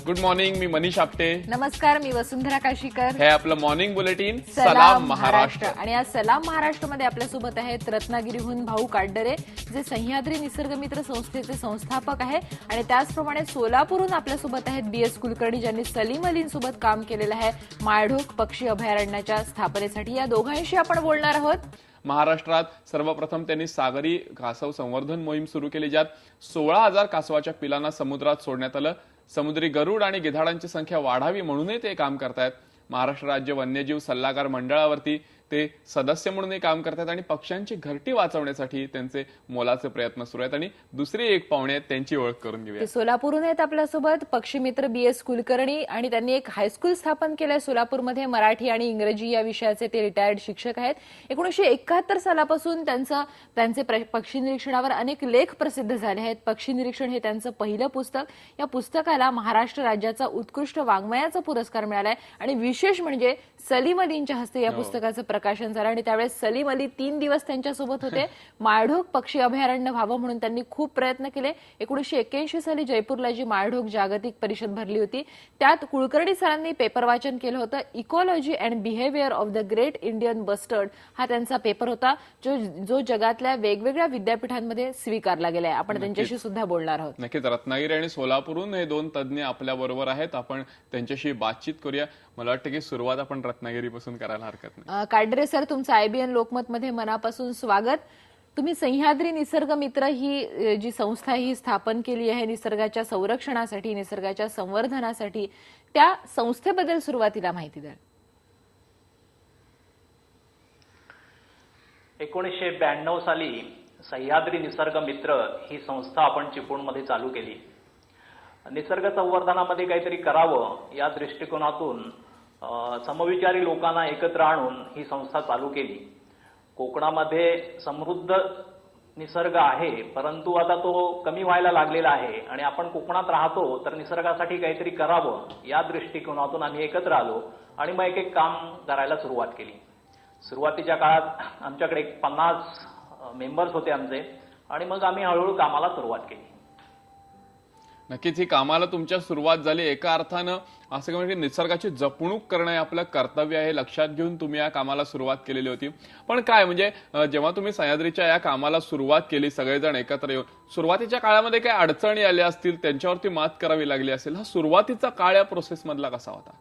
Good morning, मी मनीष आपटे. नमस्कार, मी वसुंधरा काशीकर. हे आपलं मॉर्निंग बुलेटिन सलाम महाराष्ट्र. आणि आज सलाम महाराष्ट्रमध्ये आपल्यासोबत आहेत रत्नागिरीहून भाऊ काटडरे, जे सह्याद्री निसर्गमित्र संस्थेचे संस्थापक आहे. आणि त्याचप्रमाणे सोलापूरहून आपल्यासोबत आहेत BS कुलकर्णी, ज्यांनी सलीम अलींसोबत काम केलेलं आहे माळढोक पक्षी अभयारण्याच्या स्थापनेसाठी. या दोघांशी आपण बोलणार आहोत. महाराष्ट्रात सर्वप्रथम त्यांनी सागरी कासव संवर्धन मोहीम सुरू केली, ज्यात 16,000 कासवाच्या पिलांना समुद्रात सोडण्यात आलं. समुद्री गरुड आणि गिधाडांची संख्या वाढावी म्हणूनही ते काम करतायत. महाराष्ट्र राज्य वन्यजीव सल्लागार मंडळावरती ते सदस्य म्हणूनही काम करतात आणि पक्ष्यांची घरटी वाचवण्यासाठी त्यांचे मोलाचे प्रयत्न सुरू आहेत. आणि दुसरी एक पाहुणे आहेत, त्यांची ओळख करून घेऊया. सोलापूरहून आहेत आपल्यासोबत पक्षीमित्र BS कुलकर्णी, आणि त्यांनी एक हायस्कूल स्थापन केलंय सोलापूरमध्ये. मराठी आणि इंग्रजी या विषयाचे ते रिटायर्ड शिक्षक आहेत. 1971 सालापासून त्यांचे पक्षी निरीक्षणावर अनेक लेख प्रसिद्ध झाले आहेत. पक्षी निरीक्षण हे त्यांचं पहिलं पुस्तक. या पुस्तकाला महाराष्ट्र राज्याचा उत्कृष्ट वाङ्मयाचा पुरस्कार मिळालाय. आणि विशेष म्हणजे सलीम अलींच्या हस्ते या पुस्तकाचं प्रकाशन झालं. आणि त्यावेळेस सलीम अली 3 दिवस त्यांच्यासोबत होते. माळढोक पक्षी अभयारण्य व्हावं म्हणून त्यांनी खूप प्रयत्न केले. 1981 साली जयपूरला जी माळढोक जागतिक परिषद भरली होती, त्यात कुलकर्णी सरांनी पेपर वाचन केलं होतं. Ecology and behaviour of the great Indian bustard हा त्यांचा पेपर होता, जो जगातल्या वेगवेगळ्या विद्यापीठांमध्ये स्वीकारला गेलाय. आपण त्यांच्याशी सुद्धा बोलणार आहोत. नक्कीच रत्नागिरी आणि सोलापूरहून हे दोन तज्ज्ञ आपल्या बरोबर आहेत. आपण त्यांच्याशी बातचीत करूया. मला वाटतं की सुरुवात आपण रत्नागिरीपासून करायला हरकत नाही. काटडरे सर, तुमचं IBN लोकमतमध्ये मनापासून स्वागत. तुम्ही सह्याद्री निसर्ग मित्र ही जी संस्था ही स्थापन केली आहे निसर्गाच्या संरक्षणासाठी, निसर्गाच्या संवर्धनासाठी, त्या संस्थेबद्दल सुरुवातीला माहिती द्या. 1992 साली सह्याद्री निसर्ग मित्र ही संस्था आपण चिपळूणमध्ये चालू केली. निसर्ग संवर्धनामध्ये काहीतरी करावं या दृष्टिकोनातून समविचारी लोकांना एकत्र आणून ही संस्था चालू केली. कोकणामध्ये समृद्ध निसर्ग आहे, परंतु आता तो कमी व्हायला लागलेला आहे आणि आपण कोकणात राहतो तर निसर्गासाठी काहीतरी करावं या दृष्टिकोनातून आम्ही एकत्र आलो आणि मग एक काम करायला सुरुवात केली. सुरुवातीच्या काळात आमच्याकडे 50 मेंबर्स होते आमचे, आणि मग आम्ही हळूहळू कामाला सुरुवात केली. नक्कीच ही कामाला तुमच्या सुरुवात झाली. एका अर्थानं असं म्हणजे निसर्गाची जपणूक करणं हे आपलं कर्तव्य आहे, लक्षात घेऊन तुम्ही या कामाला सुरुवात केलेली होती. पण काय म्हणजे जेव्हा तुम्ही सह्याद्रीच्या या कामाला सुरुवात केली सगळेजण एकत्र येऊन, सुरुवातीच्या काळामध्ये काही अडचणी आल्या असतील, त्यांच्यावरती मात करावी लागली असेल. हा सुरुवातीचा काळ या प्रोसेस मधला कसा होता?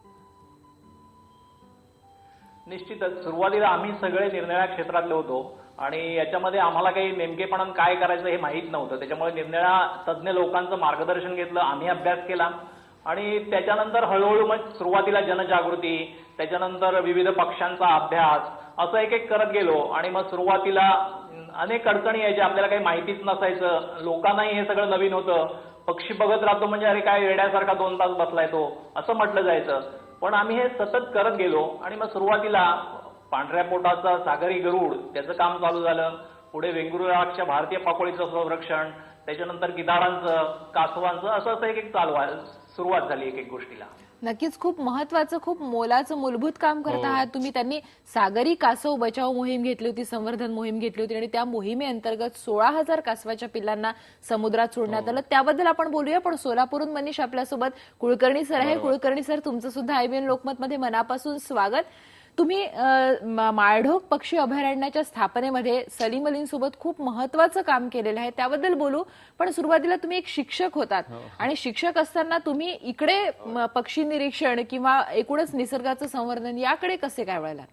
निश्चितच सुरुवातीला आम्ही सगळे निरनिराळ्या क्षेत्रातले होतो आणि याच्यामध्ये आम्हाला काही नेमकेपणाने काय करायचं हे माहीत नव्हतं. त्याच्यामुळे निरनिराळ्या तज्ज्ञ लोकांचं मार्गदर्शन घेतलं, आम्ही अभ्यास केला आणि त्याच्यानंतर हळूहळू मग सुरुवातीला जनजागृती, त्याच्यानंतर विविध पक्षांचा अभ्यास, असं एक एक करत गेलो. आणि मग सुरुवातीला अनेक अडचणी यायच्या, आपल्याला काही माहितीच नसायचं, लोकांनाही हे सगळं नवीन होतं. पक्षी बघत राहतो म्हणजे अरे काय वेड्यासारखा 2 तास बसलाय तो, असं म्हटलं जायचं. पण आम्ही हे सतत करत गेलो आणि मग सुरुवातीला पांढऱ्या पोटाचा सागरी गरुड त्याचं काम चालू झालं. पुढे वेंगुर्ल्याच्या भारतीय पाकोळीचं संरक्षण, त्याच्यानंतर गिधाडांचं, कासवांचं, असं एक चालू सुरुवात झाली एक एक गोष्टीला. नक्कीच खूप महत्वाचं, खूप मोलाचं मूलभूत काम करत आहात तुम्ही. त्यांनी सागरी कासव बचाव मोहीम घेतली होती, संवर्धन मोहीम घेतली होती, आणि त्या मोहिमेअंतर्गत 16,000 कासवाच्या पिल्लांना समुद्रात सोडण्यात आलं. त्याबद्दल आपण बोलूया. पण सोलापूरहून मनीष आपल्यासोबत कुलकर्णी सर आहे. कुलकर्णी सर, तुमचं सुद्धा IBN लोकमतमध्ये मनापासून स्वागत. तुम्ही माळढोक पक्षी अभयारण्याच्या स्थापनेमध्ये सलीम अलींसोबत खूप महत्वाचं काम केलेलं आहे, त्याबद्दल बोलू. पण सुरुवातीला तुम्ही एक शिक्षक होतात, आणि शिक्षक असताना तुम्ही इकडे पक्षी निरीक्षण किंवा एकूणच निसर्गाचं संवर्धन याकडे कसे काय वळलात?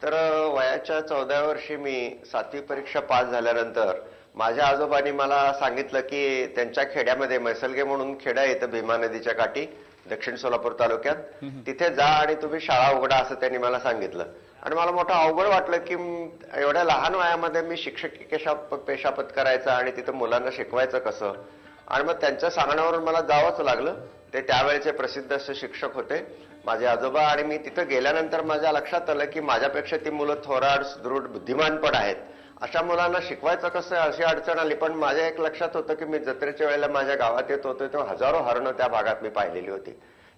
तर वयाच्या 14व्या वर्षी मी 7वी परीक्षा पास झाल्यानंतर माझ्या आजोबांनी मला सांगितलं की त्यांच्या खेड्यामध्ये मैसलगे म्हणून खेडा येतं भीमा नदीच्या काठी, दक्षिण सोलापूर तालुक्यात, तिथे जा आणि तुम्ही शाळा उघडा, असं त्यांनी मला सांगितलं. आणि मला मोठं अवघड वाटलं की एवढ्या लहान वयामध्ये मी शिक्षक पेशा पत्करायचा आणि तिथं मुलांना शिकवायचं कसं. आणि मग त्यांच्या सांगण्यावरून मला जावंच लागलं. ते त्यावेळेचे प्रसिद्ध असे शिक्षक होते माझे आजोबा. आणि मी तिथं गेल्यानंतर माझ्या लक्षात आलं की माझ्यापेक्षा ती मुलं थोराड, सुदृढ, बुद्धिमान पण आहेत. अशा मुलांना शिकवायचं कसं अशी अडचण आली. पण माझ्या एक लक्षात होतं की मी जत्रेच्या वेळेला माझ्या गावात येत होतो तेव्हा हजारो हरणं त्या भागात मी पाहिलेली होती.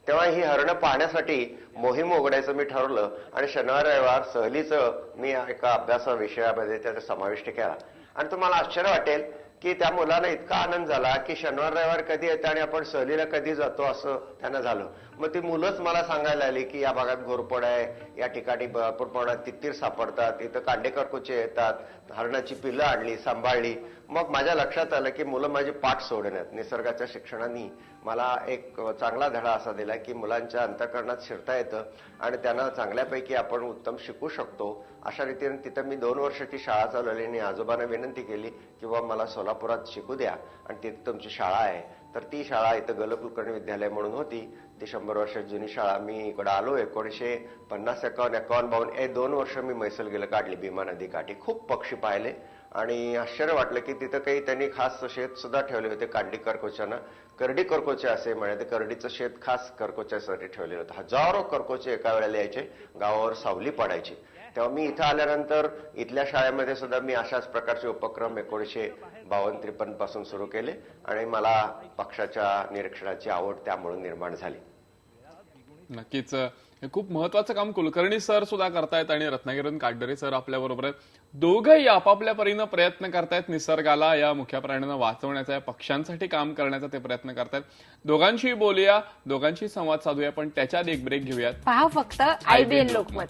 तेव्हा ही हरणं पाहण्यासाठी मोहीम उघडायचं मी ठरवलं आणि शनिवार रविवार सहलीचं मी एका अभ्यास विषयामध्ये त्याचा समाविष्ट केला. आणि तुम्हाला आश्चर्य वाटेल की त्या मुलाला इतका आनंद झाला की शनिवार रविवार कधी येते आणि आपण सहलीला कधी जातो असं त्यांना झालं. मग ती मुलंच मला सांगायला आली की या भागात घोरपड आहे, या ठिकाणी भरपूर प्रमाणात तित्तीर सापडतात, इथं कांडेकरकोचे येतात, हरणाची पिल्लं आणली, सांभाळली. मग माझ्या लक्षात आलं की मुलं माझी पाठ सोडण्यात निसर्गाच्या शिक्षणाने मला एक चांगला धडा असा दिला की मुलांच्या अंतःकरणात शिरता येतं आणि त्यांना चांगल्यापैकी आपण उत्तम शिकू शकतो. अशा रीतीने तिथं मी 2 वर्षाची शाळा चालवली आणि आजोबांना विनंती केली की बाबा मला सोलापुरात शिकू द्या आणि तिथे तुमची शाळा आहे. तर ती शाळा इथं गल कुलकर्णी विद्यालय म्हणून होती. ती 100 वर्ष जुनी शाळा. मी इकडे आलो 1950, 51, 52 हे 2 वर्ष मी म्हैसूल गेलं काढली भीमा नदी काठी. खूप पक्षी पाहिले आणि आश्चर्य वाटलं की तिथं काही त्यांनी खास शेत सुद्धा ठेवले होते कांडी करकोच्यानं. करडी करकोचे असे म्हणे, करडीचं शेत खास करकोच्यासाठी ठेवलेलं होतं. हजारो करकोचे एका वेळेला यायचे, गावावर सावली पडायची. तेव्हा मी इथं आल्यानंतर इथल्या शाळेमध्ये सुद्धा मी अशाच प्रकारचे उपक्रम 1952-53 पासून सुरू केले आणि मला पक्षाच्या निरीक्षणाची आवड त्यामुळे निर्माण झाली. नक्कीच हे खूप महत्वाचं काम कुलकर्णी सर सुद्धा करतायत आणि रत्नागिरीतून काटडरे सर आपल्या बरोबर आहेत. दोघंही आपापल्या परीनं प्रयत्न करतायत निसर्गाला, या मुख्या प्राण्यांना वाचवण्याचा, या पक्ष्यांसाठी काम करण्याचा ते प्रयत्न करतायत. दोघांशी बोलूया, दोघांशी संवाद साधूया, पण त्याच्यात एक ब्रेक घेऊयात. पहा फक्त IBN लोकमत.